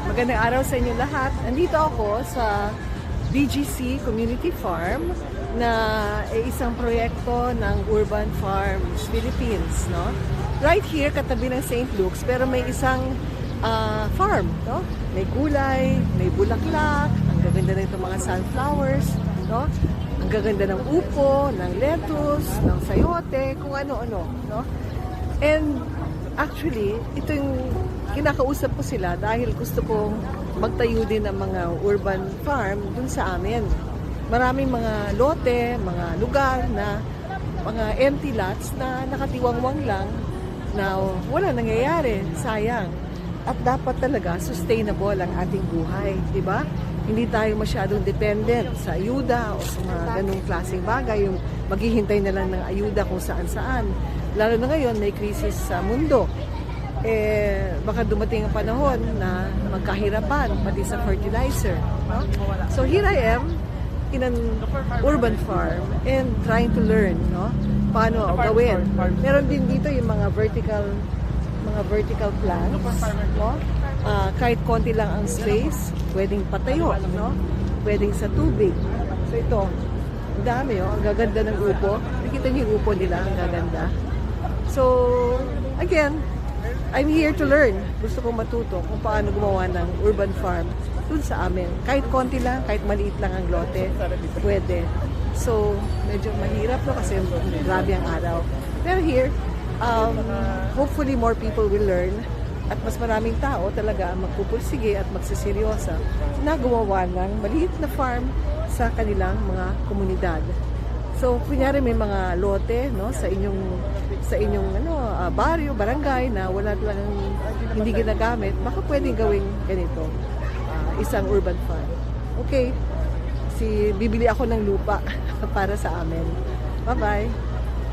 Magandang araw sa inyo lahat. Nandito ako sa BGC Community Farm na isang proyekto ng Urban Farms Philippines, no? Right here, katabi ng St. Luke's, pero may isang farm, no? May gulay, may bulaklak, ang gaganda na itong mga sunflowers, no? Ang gaganda ng upo, ng lettuce, ng sayote, kung ano-ano, no? And actually, ito yung kinakausap ko sila dahil gusto kong magtayo din ng mga urban farm dun sa amin. Maraming mga lote, mga lugar na mga empty lots na nakatiwangwang lang na wala nangyayari, sayang. At dapat talaga sustainable ang ating buhay, di ba? Hindi tayo masyadong dependent sa ayuda o sa mga ganung klaseng bagay, yung maghihintay na lang ng ayuda kung saan-saan. Lalo na ngayon, may krisis sa mundo. Baka dumating ang panahon na magkahirapan, pati sa fertilizer. No? So here I am, in an urban farm and trying to learn, no? Paano gawin. Meron din dito yung mga vertical plants, no? Kahit konti lang ang space, pwedeng patayo, no? Pwedeng sa tubig. So ito, ang dami, oh. Ang gaganda ng upo. Nakita niyo yung upo nila, ang gaganda. So, again, I'm here to learn. Gusto kong matuto kung paano gumawa ng urban farm dun sa amin. Kahit konti lang, kahit maliit lang ang lote, pwede. So, medyo mahirap no kasi grabe ang araw. Pero here, hopefully more people will learn at mas maraming tao talaga magpupursige at magsiseryosa na gumawa ng maliit na farm sa kanilang mga komunidad. So, kunyari may mga lote, no, sa inyong baryo, barangay na wala talagang hindi ginagamit, baka pwedeng gawing ganito, isang urban farm. Okay, bibili ako ng lupa para sa amin. Bye-bye!